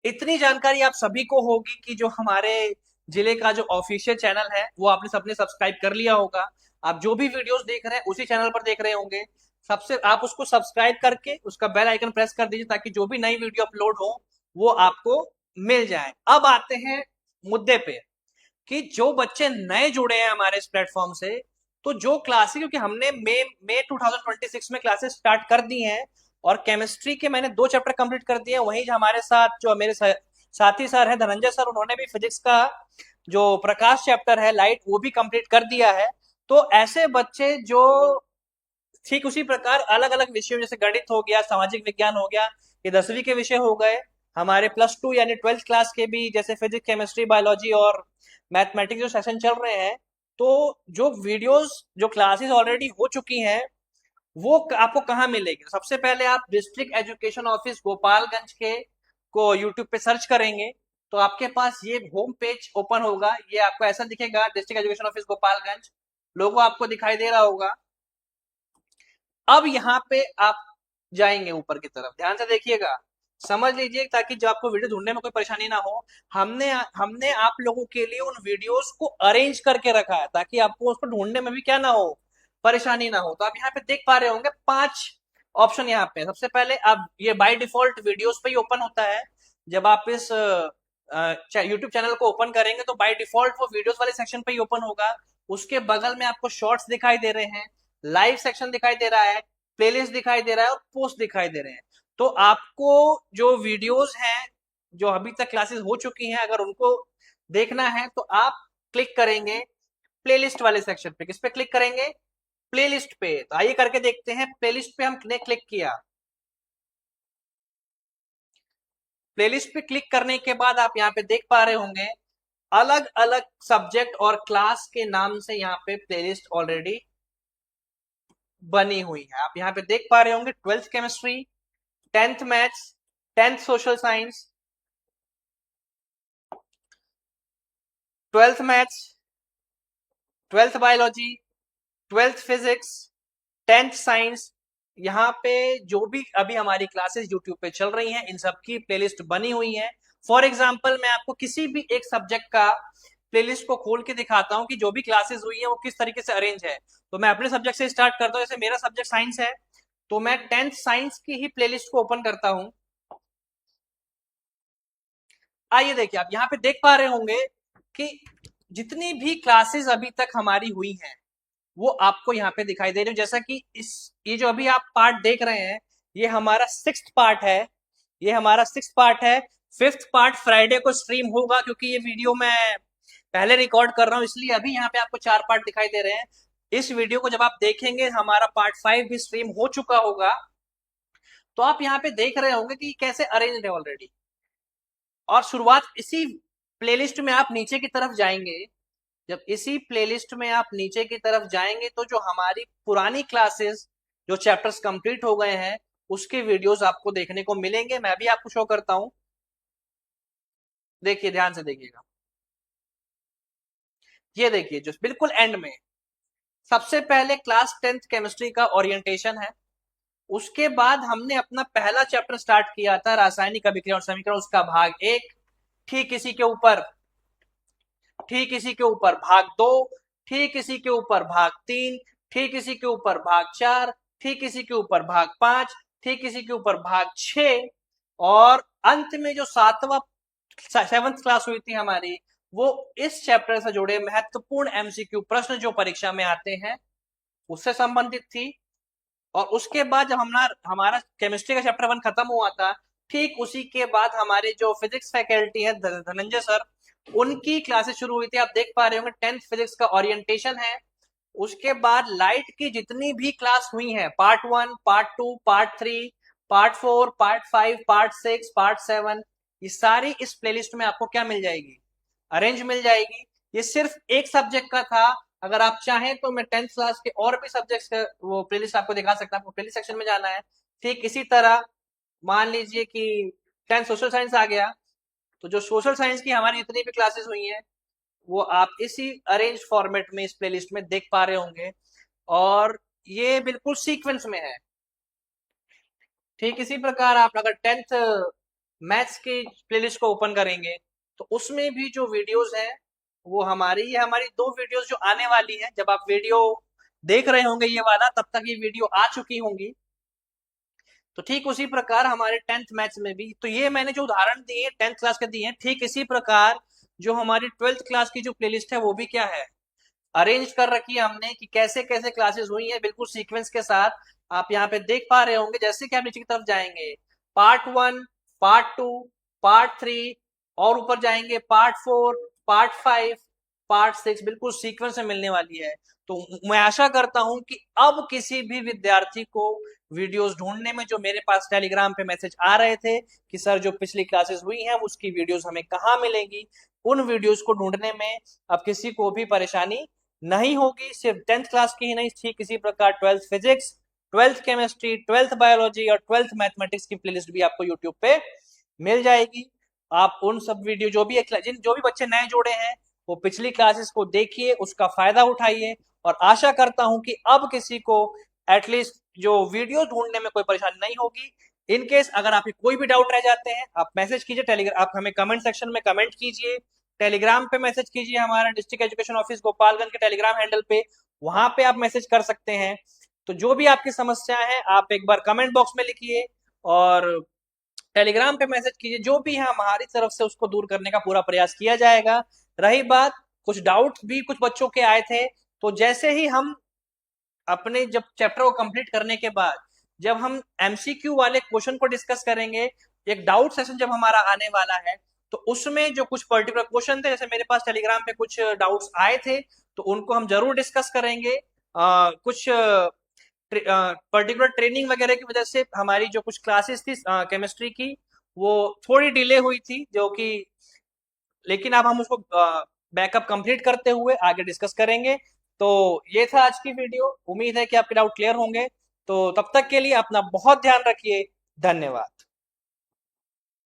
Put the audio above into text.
इतनी जानकारी आप सभी को होगी कि जो हमारे जिले का जो ऑफिशियल चैनल है वो आपने सबने सब्सक्राइब कर लिया होगा। आप जो भी वीडियोस देख रहे हैं उसी चैनल पर देख रहे होंगे। सबसे आप उसको सब्सक्राइब करके उसका बेल आइकन प्रेस कर दीजिए ताकि जो भी नई वीडियो अपलोड हो वो आपको मिल जाए। अब आते हैं मुद्दे पे कि जो बच्चे नए जुड़े हैं हमारे इस प्लेटफॉर्म से, तो जो क्लासेस, क्योंकि हमने मई 2026 में क्लासेस स्टार्ट कर दी हैं और केमिस्ट्री के मैंने 2 चैप्टर कंप्लीट कर दिए हैं। वहीं जो हमारे साथ जो मेरे साथी सर है धनंजय सर, उन्होंने भी फिजिक्स का जो प्रकाश चैप्टर है लाइट वो भी कंप्लीट कर दिया है। तो ऐसे बच्चे जो ठीक उसी प्रकार अलग अलग विषयों जैसे गणित हो गया, सामाजिक विज्ञान हो गया, ये 10वीं के विषय हो गए। हमारे +2 यानी 12th क्लास के भी जैसे फिजिक्स, केमिस्ट्री, बायोलॉजी और मैथमेटिक्स जो सेशन चल रहे हैं, तो जो वीडियोस जो क्लासेस ऑलरेडी हो चुकी हैं वो आपको कहाँ मिलेगी? सबसे पहले आप डिस्ट्रिक्ट एजुकेशन ऑफिस गोपालगंज के को यूट्यूब पे सर्च करेंगे तो आपके पास ये होम पेज ओपन होगा। ये आपको ऐसा दिखेगा, डिस्ट्रिक्ट एजुकेशन ऑफिस गोपालगंज, लोगो आपको दिखाई दे रहा होगा। अब यहाँ पे आप जाएंगे ऊपर की तरफ, ध्यान से देखिएगा, समझ लीजिए ताकि जो आपको वीडियो ढूंढने में कोई परेशानी ना हो। हमने हमने आप लोगों के लिए उन वीडियोस को अरेंज करके रखा है ताकि आपको उसको ढूंढने में भी क्या ना हो, परेशानी ना हो। तो आप यहाँ पे देख पा रहे होंगे 5 ऑप्शन यहाँ पे। सबसे पहले आप ये बाय डिफॉल्ट वीडियोस पे ही ओपन होता है। जब आप इस यूट्यूब चैनल को ओपन करेंगे तो बाय डिफॉल्ट वो वीडियोस वाले सेक्शन पे ही ओपन होगा। उसके बगल में आपको शॉर्ट्स दिखाई दे रहे हैं, लाइव सेक्शन दिखाई दे रहा है, प्लेलिस्ट दिखाई दे रहा है और पोस्ट दिखाई दे रहे हैं। तो आपको जो वीडियोस हैं जो अभी तक क्लासेस हो चुकी हैं अगर उनको देखना है तो आप क्लिक करेंगे प्लेलिस्ट वाले सेक्शन पे। किस पे क्लिक करेंगे? प्लेलिस्ट पे। तो आइए करके देखते हैं। प्लेलिस्ट पे हमने क्लिक किया। प्लेलिस्ट पे क्लिक करने के बाद आप यहाँ पे देख पा रहे होंगे अलग अलग सब्जेक्ट और क्लास के नाम से यहाँ पे प्लेलिस्ट ऑलरेडी बनी हुई है। आप यहाँ पे देख पा रहे होंगे 12th chemistry, 10th maths, 10th social science, 12th maths, 12th biology, 12th physics, 10th science. यहाँ पे जो भी अभी हमारी क्लासेस यूट्यूब पे चल रही हैं इन सब की प्लेलिस्ट बनी हुई है। फॉर एग्जाम्पल मैं आपको किसी भी एक सब्जेक्ट का प्लेलिस्ट को खोल के दिखाता हूँ कि जो भी क्लासेस हुई है वो किस तरीके से अरेंज है। तो मैं अपने सब्जेक्ट से स्टार्ट करता हूँ। जैसे मेरा सब्जेक्ट साइंस है तो मैं 10th साइंस की ही प्लेलिस्ट को ओपन करता हूँ। आइए देखिए, आप यहाँ पे देख पा रहे होंगे कि जितनी भी क्लासेस अभी तक हमारी हुई हैं वो आपको यहाँ पे दिखाई दे रही है। जैसा कि इस ये जो अभी आप पार्ट देख रहे हैं ये हमारा 6th पार्ट है। ये हमारा 6th पार्ट है। 5th पार्ट फ्राइडे को स्ट्रीम होगा क्योंकि ये वीडियो मैं पहले रिकॉर्ड कर रहा हूँ इसलिए अभी यहाँ पे आपको 4 पार्ट दिखाई दे रहे हैं। इस वीडियो को जब आप देखेंगे हमारा पार्ट 5 भी स्ट्रीम हो चुका होगा। तो आप यहाँ पे देख रहे होंगे कि कैसे अरेंज है ऑलरेडी। और शुरुआत इसी प्लेलिस्ट में आप नीचे की तरफ जाएंगे। जब इसी प्लेलिस्ट में आप नीचे की तरफ जाएंगे तो जो हमारी पुरानी क्लासेस जो चैप्टर्स कंप्लीट हो गए हैं उसके वीडियोस आपको देखने को मिलेंगे। मैं भी आपको शो करता हूं, देखिए ध्यान से देखिएगा। ये देखिए जो बिल्कुल एंड में सबसे पहले क्लास 10th केमिस्ट्री का ओरिएंटेशन है। उसके बाद हमने अपना पहला चैप्टर स्टार्ट किया था रासायनिक अभिक्रिया और समीकरण, उसका भाग 1। ठीक इसी के ऊपर ठीक इसी के ऊपर भाग 2, ठीक इसी के ऊपर भाग 3, ठीक इसी के ऊपर भाग 4, ठीक इसी के ऊपर भाग 5, ठीक इसी के ऊपर भाग 6 और अंत में जो 7th क्लास हुई थी हमारी वो इस चैप्टर से जुड़े महत्वपूर्ण एमसीक्यू प्रश्न जो परीक्षा में आते हैं उससे संबंधित थी। और उसके बाद जब हमारा हमारा केमिस्ट्री का चैप्टर 1 खत्म हुआ था, ठीक उसी के बाद हमारे जो फिजिक्स फैकल्टी है धनंजय सर, उनकी क्लासेस शुरू हुई थी। आप देख पा रहे होंगे 10th फिजिक्स का ओरिएंटेशन है। उसके बाद लाइट की जितनी भी क्लास हुई हैं, part 1, part 2, part 3, part 4, part 5, part 6, part 7, ये सारी इस प्लेलिस्ट में आपको क्या मिल जाएगी? अरेंज मिल जाएगी। ये सिर्फ एक सब्जेक्ट का था। अगर आप चाहें तो मैं 10th क्लास के और भी सब्जेक्ट्स का वो प्लेलिस्ट आपको दिखा सकता हूं। आपको प्लेलिस्ट सेक्शन में जाना है। ठीक इसी तरह मान लीजिए कि 10th सोशल साइंस आ गया तो जो सोशल साइंस की हमारी जितनी भी क्लासेस हुई हैं वो आप इसी अरेंज फॉर्मेट में इस प्लेलिस्ट में देख पा रहे होंगे और ये बिल्कुल सीक्वेंस में है। ठीक इसी प्रकार आप अगर 10th मैथ्स की प्लेलिस्ट को ओपन करेंगे तो उसमें भी जो वीडियोस हैं वो हमारी दो वीडियोस जो आने वाली हैं, जब आप वीडियो देख रहे होंगे ये वाला तब तक ये वीडियो आ चुकी होंगी। तो ठीक उसी प्रकार हमारे 10th मैथ्स में भी, तो ये मैंने जो उदाहरण दिए 10th क्लास के दिए हैं, ठीक इसी प्रकार जो हमारी 12th क्लास की जो प्लेलिस्ट है वो भी क्या है, अरेंज कर रखी है हमने कि कैसे कैसे क्लासेस हुई हैं बिल्कुल सीक्वेंस के साथ। आप यहाँ पे देख पा रहे होंगे, जैसे कि आप नीचे की तरफ जाएंगे पार्ट 1, पार्ट 2, पार्ट 3 और ऊपर जाएंगे पार्ट 4, पार्ट 5, पार्ट 6 बिल्कुल सीक्वेंस में मिलने वाली है। तो मैं आशा करता हूं कि अब किसी भी विद्यार्थी को वीडियोस ढूंढने में, जो मेरे पास टेलीग्राम पे मैसेज आ रहे थे कि सर जो पिछली क्लासेस हुई हैं उसकी वीडियोस हमें कहाँ मिलेंगी, उन वीडियोस को ढूंढने में अब किसी को भी परेशानी नहीं होगी। सिर्फ 10th क्लास की ही नहीं, ठीक इसी प्रकार 12th physics, 12th chemistry, 12th biology और 12th मैथमेटिक्स की प्लेलिस्ट भी आपको यूट्यूब पे मिल जाएगी। आप उन सब वीडियो जो भी बच्चे नए जोड़े हैं वो पिछली क्लासेस को देखिए, उसका फायदा उठाइए, और आशा करता हूं कि अब किसी को एटलीस्ट जो वीडियो ढूंढने में कोई परेशानी नहीं होगी। इन केस अगर आपके कोई भी डाउट रह जाते हैं आप मैसेज कीजिए टेलीग्राम, आप हमें कमेंट सेक्शन में कमेंट कीजिए, टेलीग्राम पे मैसेज कीजिए हमारा डिस्ट्रिक्ट एजुकेशन ऑफिस गोपालगंज के टेलीग्राम हैंडल पे, वहां पे आप मैसेज कर सकते हैं। तो जो भी आपकी समस्या है आप एक बार कमेंट बॉक्स में लिखिए और टेलीग्राम पे मैसेज कीजिए, जो भी है हमारी तरफ से उसको दूर करने का पूरा प्रयास किया जाएगा। रही बात, कुछ डाउट भी कुछ बच्चों के आए थे, तो जैसे ही हम अपने जब चैप्टर को कंप्लीट करने के बाद जब हम एमसीक्यू वाले क्वेश्चन को डिस्कस करेंगे, एक डाउट सेशन जब हमारा आने वाला है, तो उसमें जो कुछ पर्टिकुलर क्वेश्चन थे, जैसे मेरे पास टेलीग्राम पे कुछ डाउट्स आए थे, तो उनको हम जरूर डिस्कस करेंगे। कुछ पर्टिकुलर ट्रेनिंग वगैरह की वजह से हमारी जो कुछ क्लासेस थी केमिस्ट्री की वो थोड़ी डिले हुई थी, जो कि लेकिन अब हम उसको बैकअप कंप्लीट करते हुए आगे डिस्कस करेंगे। तो ये था आज की वीडियो, उम्मीद है कि आपके डाउट क्लियर होंगे। तो तब तक के लिए अपना बहुत ध्यान रखिए। धन्यवाद।